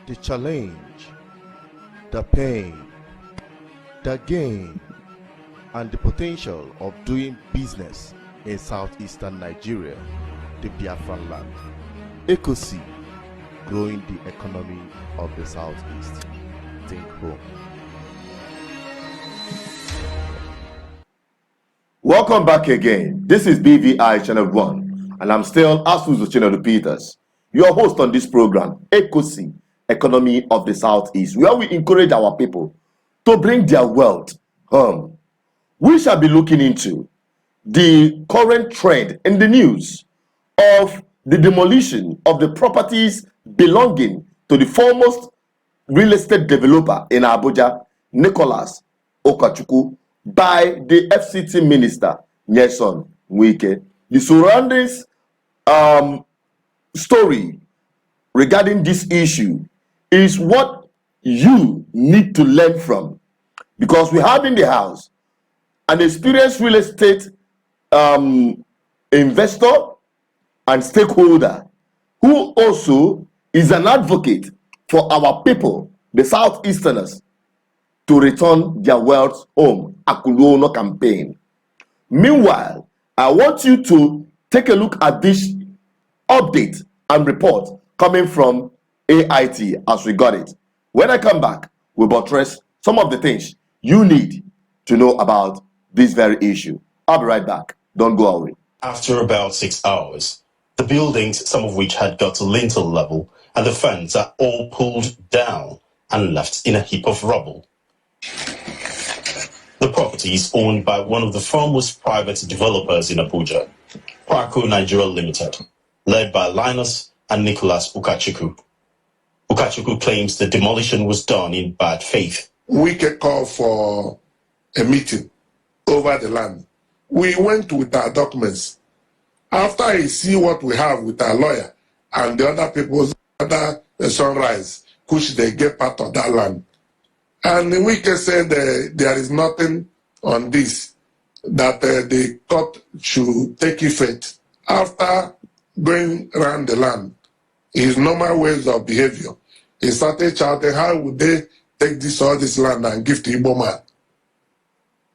the challenge, the pain, the gain, and the potential of doing business in southeastern Nigeria, the Biafran land. ECOC, growing the economy of the southeast. Think home. Welcome back again. This is BVI Channel 1, and I'm still Asuzu Channel Peters, your host on this program, ECOC, Economy of the Southeast, where we encourage our people to bring their wealth home. We shall be looking into the current trend in the news of the demolition of the properties belonging to the foremost real estate developer in Abuja, Nicholas Okachukwu, by the FCT minister, Nyesom Wike. The surroundings story regarding this issue is what you need to learn from, because we have in the house an experienced real estate investor and stakeholder who also is an advocate for our people, the Southeasterners, to return their wealth home. Akulono campaign. Meanwhile, I want you to take a look at this update and report coming from AIT as we got it. When I come back, we'll buttress some of the things you need to know about this very issue. I'll be right back. Don't go away. After about 6 hours, the buildings, some of which had got to lintel level, and the fans are all pulled down and left in a heap of rubble. The property is owned by one of the foremost private developers in Abuja, Praco Nigeria Limited, led by Linus and Nicholas Ukachukwu. Ukachukwu claims the demolition was done in bad faith. We can call for a meeting over the land. We went with our documents. After I see what we have with our lawyer and the other people's other sunrise, which they get part of that land. And we can say that there is nothing on this, that the court should take effect after going around the land. His normal ways of behavior. He started shouting, how would they take all this land and give to Igbo man?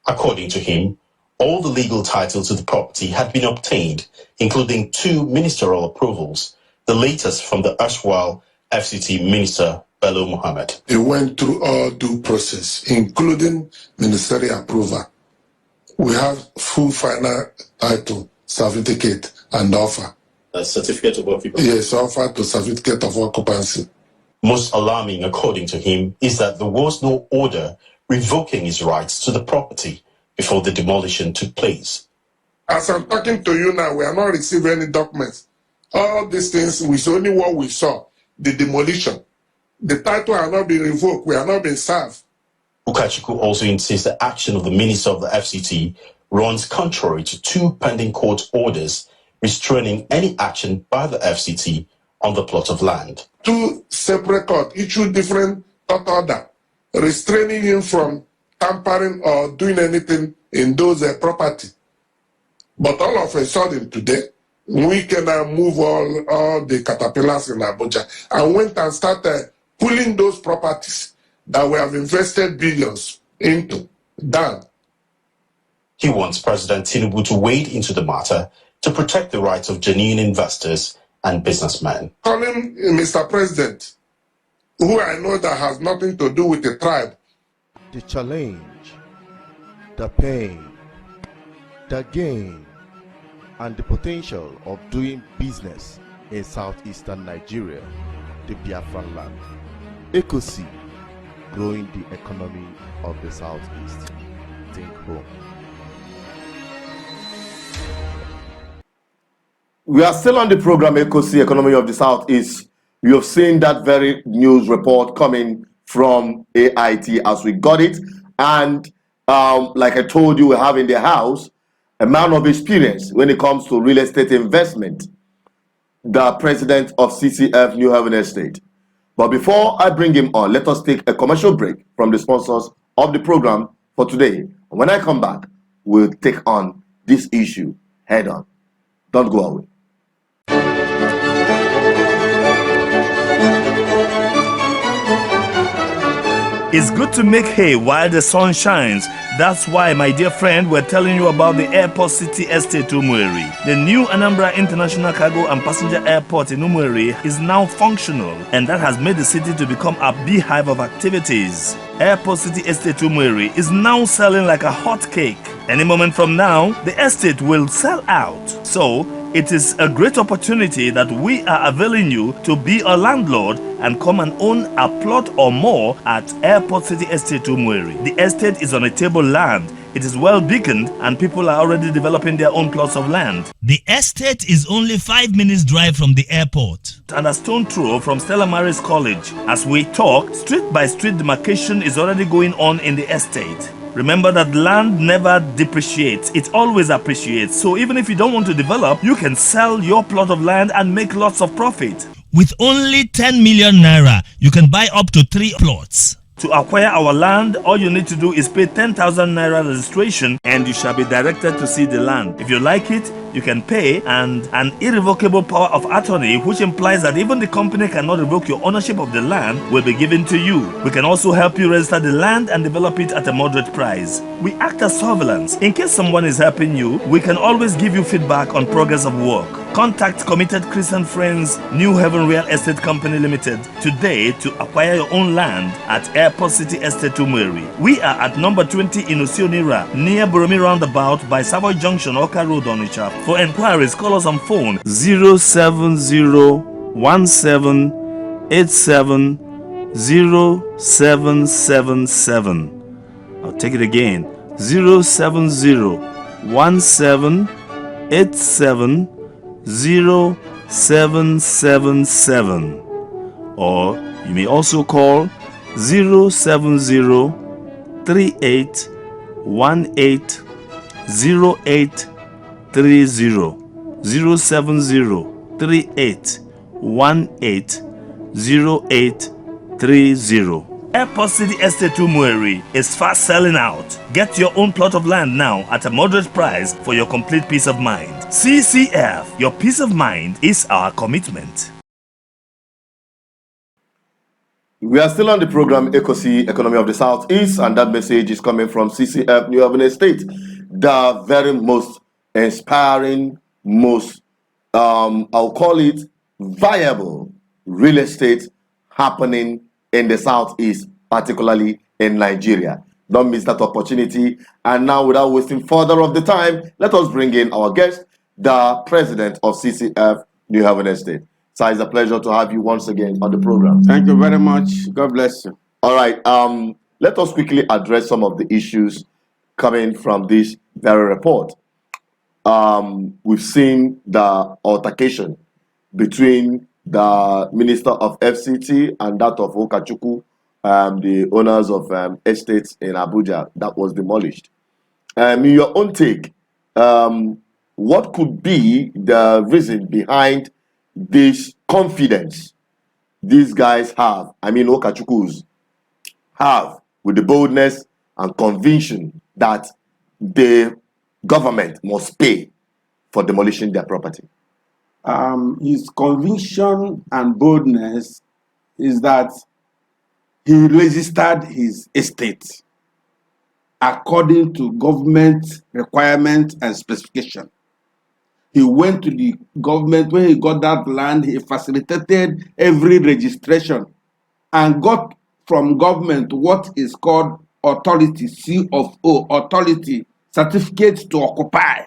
According to him, all the legal title to the property had been obtained, including 2 ministerial approvals, the latest from the erstwhile FCT Minister Bello Muhammad. He went through all due process, including ministerial approval. We have full final title, certificate, and offer. A certificate of occupancy? Yes, offer to certificate of occupancy. Most alarming, according to him, is that there was no order revoking his rights to the property before the demolition took place. As I'm talking to you now, we are not receiving any documents. All these things, it's only what we saw, the demolition. The title has not been revoked. We are not been served. Ukachukwu also insists the action of the minister of the FCT runs contrary to 2 pending court orders restraining any action by the FCT on the plot of land. 2 separate courts issued different court order restraining him from tampering or doing anything in those property. But all of a sudden today, we can move all the caterpillars in Abuja and went and started pulling those properties that we have invested billions into down. He wants President Tinubu to wade into the matter to protect the rights of genuine investors and businessmen. Calling Mr. President, who I know that has nothing to do with the tribe. The challenge, the pain, the gain, and the potential of doing business in southeastern Nigeria, the Biafran land. ECOC, growing the economy of the southeast. Think home. We are still on the program ECOC, Economy of the Southeast. You have seen that very news report coming from AIT as we got it. And like I told you, we have in the house a man of experience when it comes to real estate investment, the president of CCF New Haven Estate. But before I bring him on, let us take a commercial break from the sponsors of the program for today. And when I come back, we'll take on this issue head on. Don't go away. It's good to make hay while the sun shines. That's why, my dear friend, we're telling you about the Airport City Estate Umueri. The new Anambra International Cargo and Passenger Airport in Umueri is now functional, and that has made the city to become a beehive of activities. Airport City Estate Umueri is now selling like a hot cake. Any moment from now, the estate will sell out. So, it is a great opportunity that we are availing you to be a landlord and come and own a plot or more at Airport City Estate Umueri. The estate is on a table land. It is well beaconed and people are already developing their own plots of land. The estate is only 5 minutes drive from the airport. And a stone throw from Stella Maris College. As we talk, street by street demarcation is already going on in the estate. Remember that land never depreciates, it always appreciates. So even if you don't want to develop, you can sell your plot of land and make lots of profit. With only 10 million naira, you can buy up to 3 plots. To acquire our land, all you need to do is pay 10,000 naira registration and you shall be directed to see the land. If you like it, you can pay, and an irrevocable power of attorney, which implies that even the company cannot revoke your ownership of the land, will be given to you. We can also help you register the land and develop it at a moderate price. We act as surveillance. In case someone is helping you, we can always give you feedback on progress of work. Contact Committed Christian Friends New Heaven Real Estate Company Limited today to acquire your own land at Airport City Estate Umueri. We are at number 20 in Osionira, near Boromi Roundabout by Savoy Junction, Oka Road, Onitsha. For enquiries, call us on phone 07017870777. I'll take it again. 07017870777. Or you may also call 07038180830. 07038180830. Airport City Estate Umueri is fast selling out. Get your own plot of land now at a moderate price for your complete peace of mind. CCF, your peace of mind is our commitment. We are still on the program ECOC, Economy of the Southeast, and that message is coming from CCF New Haven Estate, the very most inspiring, most, I'll call it, viable real estate happening in the Southeast, particularly in Nigeria. Don't miss that opportunity. And now, without wasting further of the time, let us bring in our guest, the president of CCF New Haven Estate. So it's a pleasure to have you once again on the program. Thank you very much. God bless you. All right. Let us quickly address some of the issues coming from this very report. We've seen the altercation between the Minister of FCT and that of Okachukwu, the owners of estates in Abuja that was demolished. In your own take, what could be the reason behind this confidence these guys have, I mean Okachukwus have, with the boldness and conviction that the government must pay for demolishing their property? His conviction and boldness is that he registered his estate according to government requirement and specification. He went to the government. When he got that land, he facilitated every registration and got from government what is called authority, C of O, authority, certificate to occupy.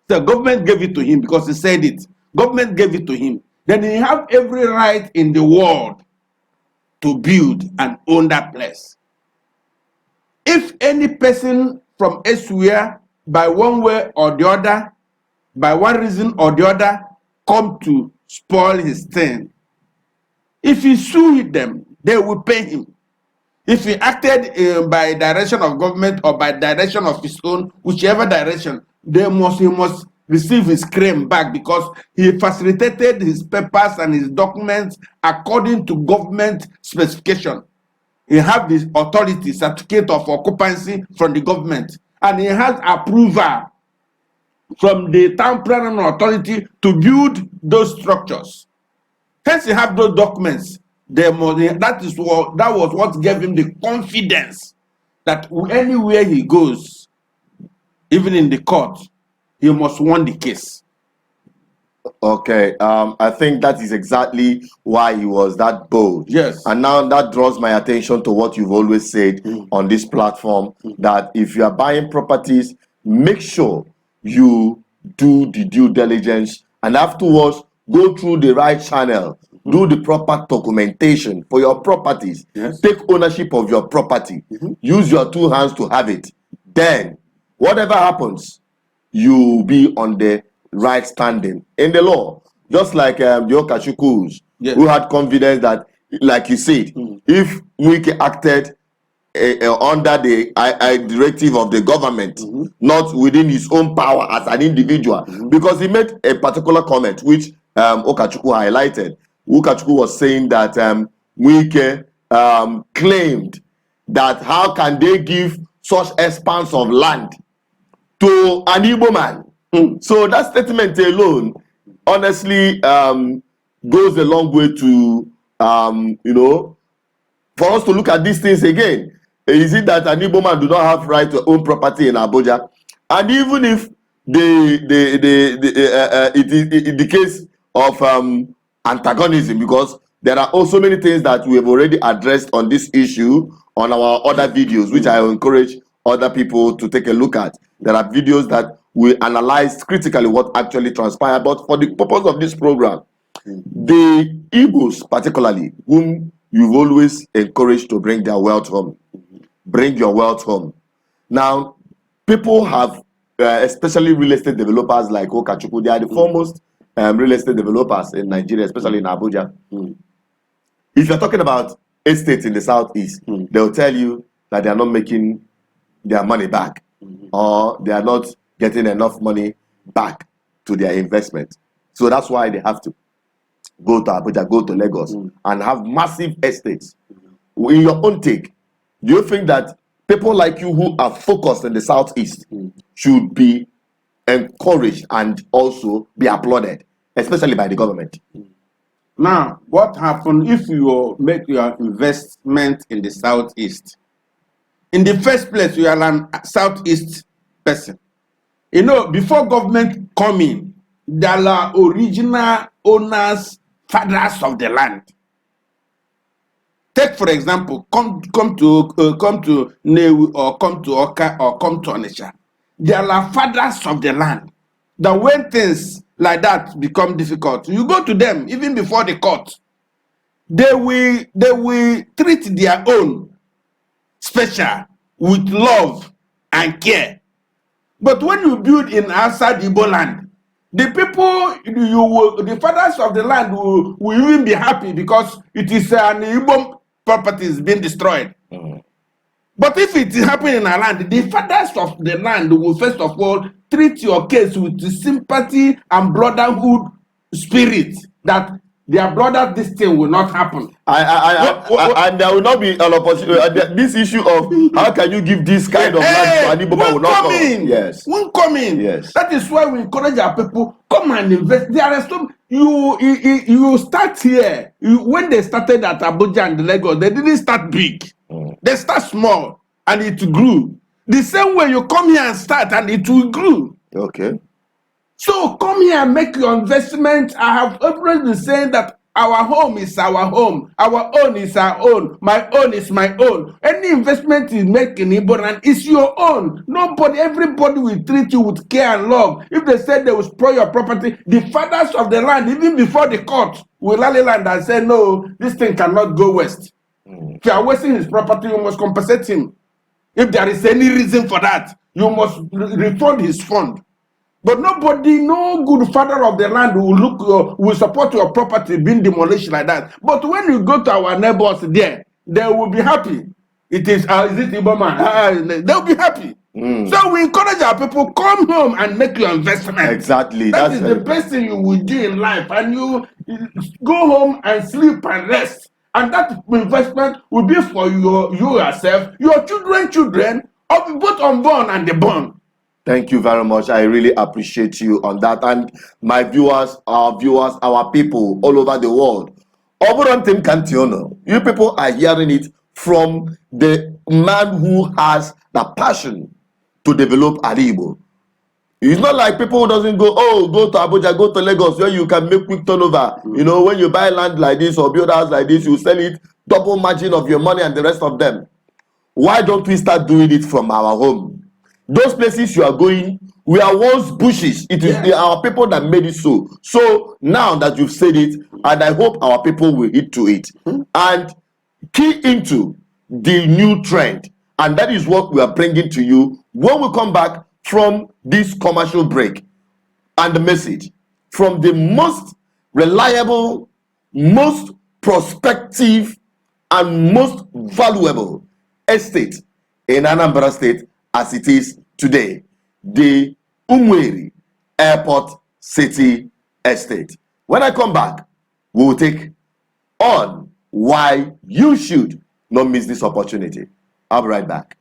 The government gave it to him because he said it. Government gave it to him. Then he have every right in the world to build and own that place. If any person from elsewhere, by one way or the other, by one reason or the other, come to spoil his thing, if he sue them, they will pay him. If he acted by direction of government or by direction of his own, whichever direction, he must receive his claim back because he facilitated his papers and his documents according to government specification. He has the authority, certificate of occupancy from the government, and he has approval from the town planning authority to build those structures. Hence, he have those documents that was what gave him the confidence that anywhere he goes, even in the court, he must win the case. Okay, I think that is exactly why he was that bold. Yes. And now that draws my attention to what you've always said on this platform, that if you are buying properties, make sure you do the due diligence and afterwards go through the right channel, do the proper documentation for your properties. Yes. Take ownership of your property. Use your two hands to have it. Then, whatever happens, you'll be on the right standing in the law, just like the Okachukus, Yes. who had confidence that, like you said, if Wike acted under the directive of the government, not within his own power as an individual, because he made a particular comment which Okachuku highlighted. Okachuku was saying that Wike claimed that how can they give such expanse of land to an Igbo man? So that statement alone, honestly, goes a long way to, for us to look at these things again. Is it that an Igbo man do not have right to own property in Abuja? And even if it is in the case of antagonism, because there are also many things that we have already addressed on this issue on our other videos, which I encourage other people to take a look at. There are videos that we analyze critically what actually transpired, but for the purpose of this program, the Igbos particularly, whom you've always encouraged to bring their wealth home, bring your wealth home. Now, people have, especially real estate developers like Okachuku, they are the foremost real estate developers in Nigeria, especially in Abuja. If you're talking about estates in the southeast, they'll tell you that they are not making their money back, or they are not getting enough money back to their investment. So that's why they have to go to Abuja, go to Lagos, and have massive estates. In your own take, do you think that people like you who are focused in the southeast should be encouraged and also be applauded, especially by the government? Now, what happens if you make your investment in the southeast? In the first place, you are a southeast person. You know, before government come in, there are original owners, fathers of the land. Take for example, come to Newu, or come to Oka, or come to Onitsha. There are fathers of the land. That when things like that become difficult, you go to them even before the court. They will treat their own special with love and care. But when you build in outside Igboland, the people, the fathers of the land will even be happy because it is an Igbo property being destroyed. But if it is happening in our land, the fathers of the land will first of all treat your case with sympathy and brotherhood spirit, that their brother, this thing will not happen. And there will not be an opportunity. This issue of how can you give this kind of land to Anibaba will not come in. Yes. Won't come in. Yes. That is why we encourage our people, come and invest. There are some, you start here. When they started at Abuja and Lagos, they didn't start big. They start small and it grew. The same way you come here and start and it will grow. Okay. So come here and make your investment. I have always been saying that our home is our home. Our own is our own. My own is my own. Any investment you make in Igboland is your own. Nobody, everybody will treat you with care and love. If they said they will spoil your property, the fathers of the land, even before the court, will rally land and say, no, this thing cannot go west. If you are wasting his property, you must compensate him. If there is any reason for that, you must refund his fund. But nobody, no good father of the land will support your property being demolished like that. But when you go to our neighbors there, they will be happy. It is it Igbo man? They'll be happy. So we encourage our people, come home and make your investment. Exactly. That is the best thing you will do in life. And you go home and sleep and rest. And that investment will be for you yourself, your children, both unborn and the born. Thank you very much. I really appreciate you on that. And my viewers, our people all over the world, Oburantim Kantiono. You people are hearing it from the man who has the passion to develop Igbo. It's not like people who doesn't go to Abuja, go to Lagos, where you can make quick turnover. You know, when you buy land like this or build house like this, you sell it double margin of your money and the rest of them. Why don't we start doing it from our home? Those places you are going, we are once bushes. It is our people that made it so. So now that you've said it, and I hope our people will hit to it and key into the new trend. And that is what we are bringing to you when we come back from this commercial break. And the message from the most reliable, most prospective, and most valuable estate in Anambra State as it is today, the Umweri Airport City Estate. When I come back, we will take on why you should not miss this opportunity. I'll be right back.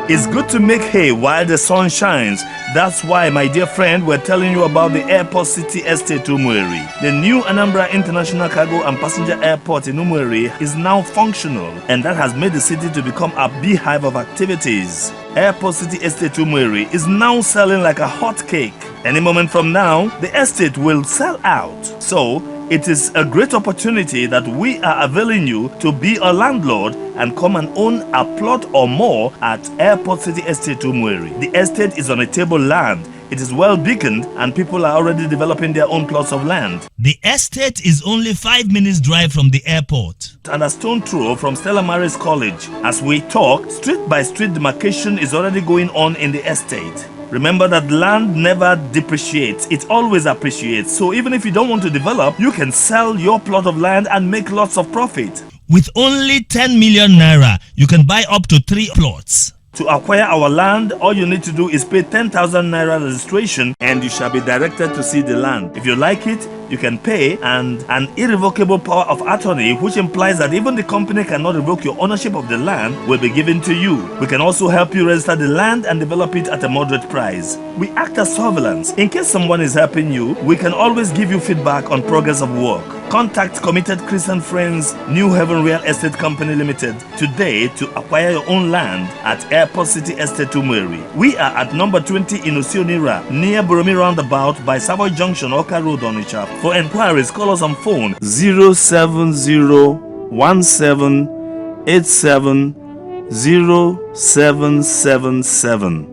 It's good to make hay while the sun shines. That's why, my dear friend, we're telling you about the Airport City Estate Umueri. The new Anambra International Cargo and Passenger Airport in Umueri is now functional, and that has made the city to become a beehive of activities. Airport City Estate Umueri is now selling like a hot cake. Any moment from now, the estate will sell out. So, it is a great opportunity that we are availing you to be a landlord and come and own a plot or more at Airport City Estate Umueri. The estate is on a table land. It is well beaconed and people are already developing their own plots of land. The estate is only 5 minutes drive from the airport. And a stone throw from Stella Maris College. As we talk, street by street demarcation is already going on in the estate. Remember that land never depreciates, it always appreciates. So even if you don't want to develop, you can sell your plot of land and make lots of profit. With only 10 million naira, you can buy up to 3 plots. To acquire our land, all you need to do is pay 10,000 naira registration and you shall be directed to see the land. If you like it, you can pay, and an irrevocable power of attorney, which implies that even the company cannot revoke your ownership of the land, will be given to you. We can also help you register the land and develop it at a moderate price. We act as surveillance. In case someone is helping you, we can always give you feedback on progress of work. Contact Committed Christian Friends New Heaven Real Estate Company Limited today to acquire your own land at Airport City Estate Umueri. We are at number 20 in Osionira, near Boromi Roundabout by Savoy Junction, Oka Road, Onitsha. For inquiries, call us on phone 07017870777.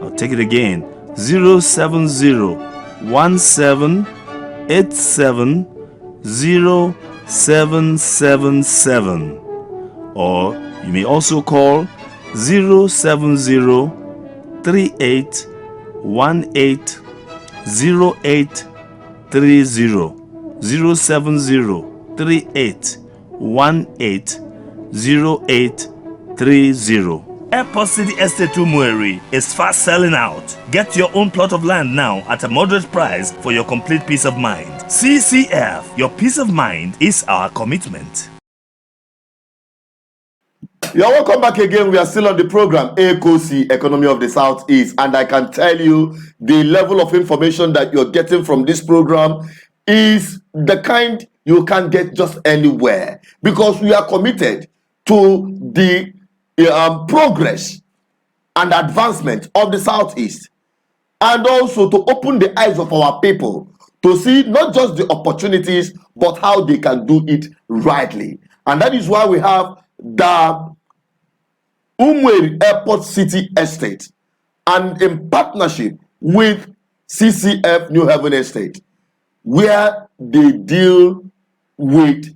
I'll take it again. 07017870777. Or you may also call 07038180830. 07038180830. Airport City Estate Umueri is fast selling out. Get your own plot of land now at a moderate price for your complete peace of mind. CCF, your peace of mind is our commitment. You're welcome back again. We are still on the program ECOC, Economy of the Southeast, and I can tell you the level of information that you're getting from this program is the kind you can't get just anywhere, because we are committed to the progress and advancement of the Southeast, and also to open the eyes of our people to see not just the opportunities but how they can do it rightly. And that is why we have the Umueri Airport City Estate, and in partnership with CCF New Heaven Estate, where they deal with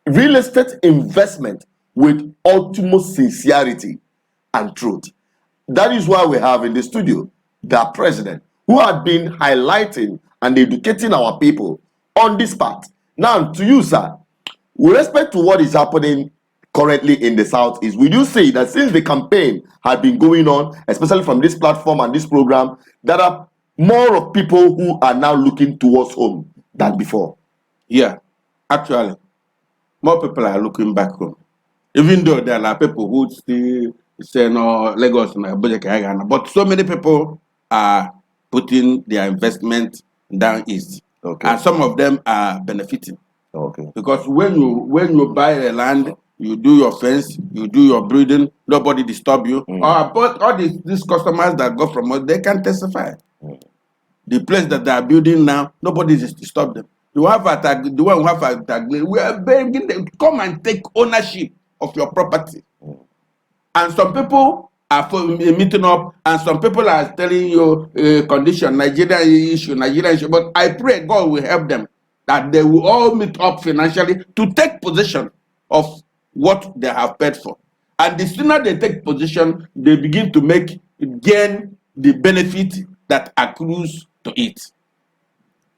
real estate investment with utmost sincerity and truth. That is why we have in the studio the president, who had been highlighting and educating our people on this part. Now, to you, sir, with respect to what is happening currently in the Southeast, we do say that since the campaign had been going on, especially from this platform and this program, there are more of people who are now looking towards home than before. Yeah, actually, more people are looking back home. Even though there are people who still say no, Lagos and Abuja, but so many people are putting their investment down east. Okay. And some of them are benefiting. Okay. Because when you buy a land, you do your fence, you do your breeding, nobody disturb you. But all these customers that go from us, they can testify. The place that they are building now, nobody just disturb them. You have the one who have attack, we are begging them to come and take ownership of your property. And some people are meeting up, and some people are telling you condition, Nigerian issue. But I pray God will help them, that they will all meet up financially to take possession of what they have paid for. And the sooner they take possession, they begin to gain the benefit that accrues to it.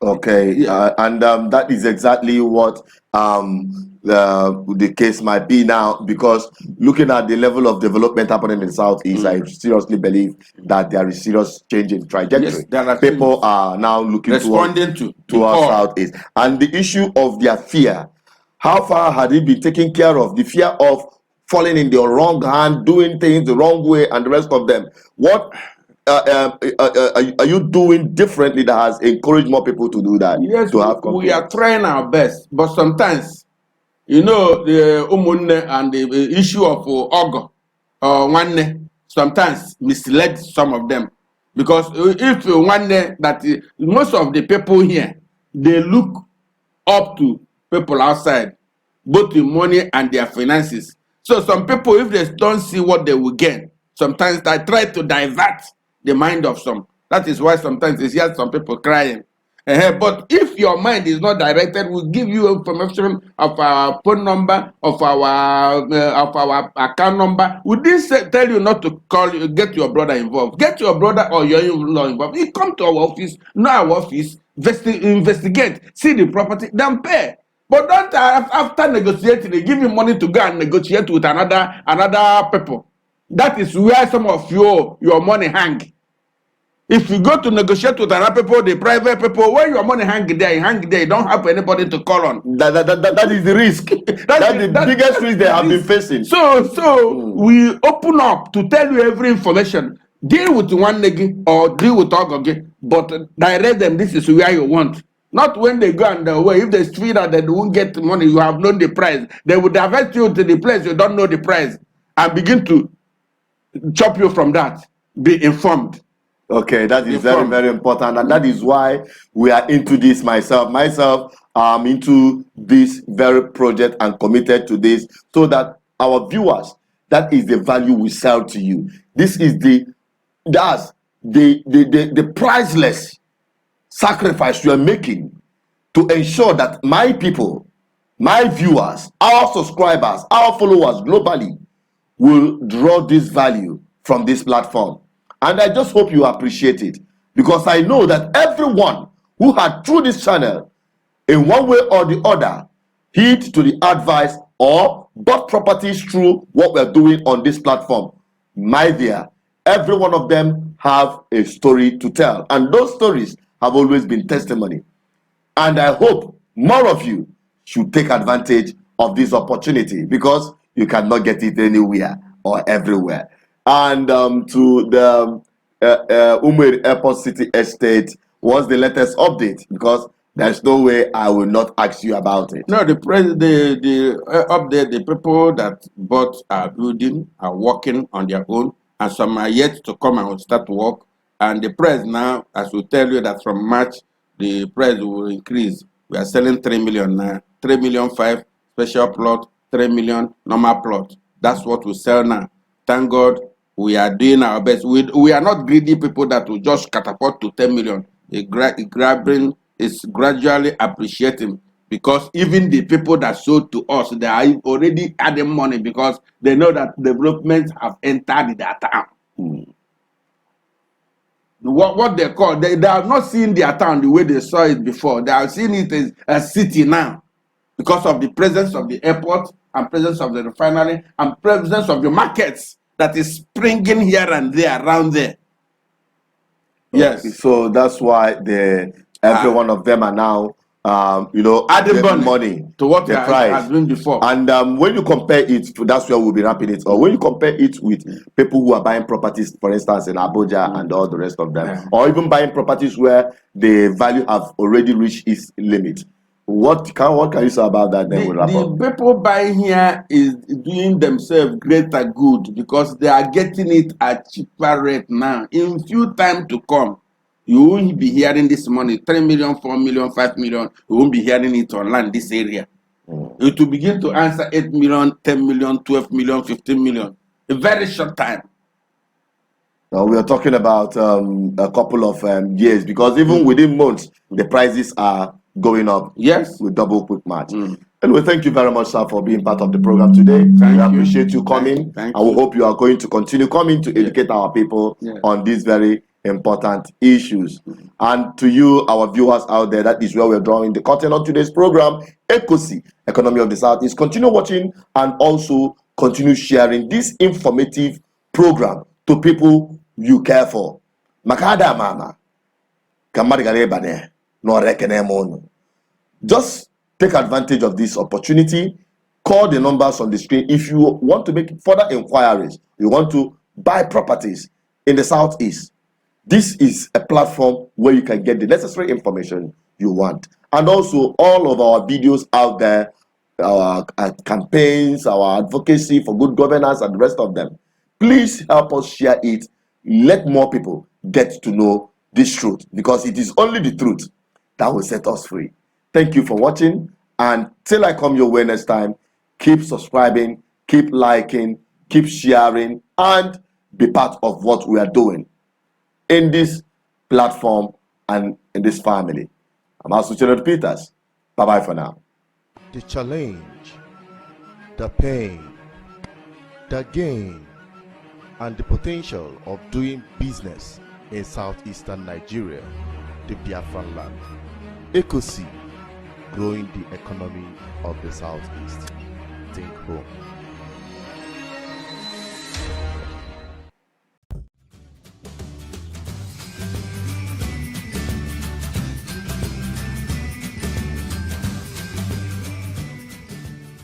Okay, and that is exactly what the case might be now, because looking at the level of development happening in the Southeast, I seriously believe that there is serious change in trajectory. Yes, people are now looking responding towards Southeast. And the issue of their fear, how far had it been taken care of? The fear of falling in the wrong hand, doing things the wrong way, and the rest of them. What are you doing differently that has encouraged more people to do that? Yes, to have we are trying our best, but sometimes, the umunne and the issue of ogo one sometimes mislead some of them, because if one that most of the people here, they look up to people outside, both in money and their finances. So some people, if they don't see what they will gain, sometimes they try to divert the mind of some. That is why sometimes you hear some people crying. But if your mind is not directed, we'll give you information of our phone number, of our account number. We didn't tell you not to call you, get your brother involved. Get your brother or your in-law involved. You come to our office, know our office, investigate, see the property, then pay. But don't after negotiating, they give you money to go and negotiate with another people. That is where some of your money hang. If you go to negotiate with another people, the private people, where your money hang there, you don't have anybody to call on. That is the risk. That's the biggest risk they have been facing. So we open up to tell you every information. Deal with one negi or deal with ogoge, but direct them, this is where you want. Not when they go on the way. If they feel that they won't get money, you have known the price. They would divert you to the place you don't know the price and begin to chop you from that. Be informed. Okay, that is very, very important. And that is why we are into this Myself, I'm into this very project and committed to this, so that our viewers, that is the value we sell to you. This is the priceless sacrifice you are making to ensure that my people, my viewers, our subscribers, our followers globally will draw this value from this platform. And I just hope you appreciate it, because I know that everyone who had through this channel, in one way or the other, heed to the advice or bought properties through what we're doing on this platform, my dear, every one of them have a story to tell. And those stories have always been testimony. And I hope more of you should take advantage of this opportunity, because you cannot get it anywhere or everywhere. And to the Umeri Airport City Estate, what's the latest update? Because there's no way I will not ask you about it. No, the update, the people that bought our building are working on their own, and some are yet to come and start work. And the price now, as we tell you, that from March, the price will increase. We are selling 3 million now, 3 million 5 special plot, 3 million normal plot. That's what we sell now. Thank God, we are doing our best. We are not greedy people that will just catapult to 10 million. Grabbing is gradually appreciating, because even the people that sold to us, they are already adding money, because they know that developments have entered their town. What they call, they have not seen their town the way they saw it before. They are seeing it as a city now, because of the presence of the airport and presence of the refinery and presence of the markets that is springing here and there around there. Yes. So that's why every one of them are now adding money to what the it price has been before. And when you compare it to, that's where we'll be wrapping it, or when you compare it with people who are buying properties, for instance, in Abuja and all the rest of them, or even buying properties where the value have already reached its limit. What can you say about that? Then we'll wrap up. The people buying here is doing themselves greater good because they are getting it at cheaper rate now. In few time to come, you won't be hearing this money, 3 million, 4 million, 5 million. You won't be hearing it on land this area. It will begin to answer 8 million, 10 million, 12 million, 15 million. A very short time. Now we are talking about a couple of years, because even within months, the prices are going up. Yes. With double quick match. Anyway, thank you very much, sir, for being part of the program today. We appreciate you coming. Thank and we you. hope you are going to continue coming to educate our people on these very important issues. And to you, our viewers out there, that is where we're drawing the curtain on today's program, ECOSI, Economy of the South. Is continue watching and also continue sharing this informative program to people you care for. Makada mama, kamari galebane, no rekene mono. Just take advantage of this opportunity. Call the numbers on the screen if you want to make further inquiries. You want to buy properties in the Southeast. This is a platform where you can get the necessary information you want. And also all of our videos out there, our campaigns, our advocacy for good governance and the rest of them. Please help us share it. Let more people get to know this truth, because it is only the truth that will set us free. Thank you for watching, and till I come your way next time, keep subscribing, keep liking, keep sharing, and be part of what we are doing in this platform and in this family. I'm Asuchenot Peters. Bye-bye for now. The challenge, the pain, the gain, and the potential of doing business in southeastern Nigeria, the Biafran land. ECOSI, growing the economy of the Southeast. Think home.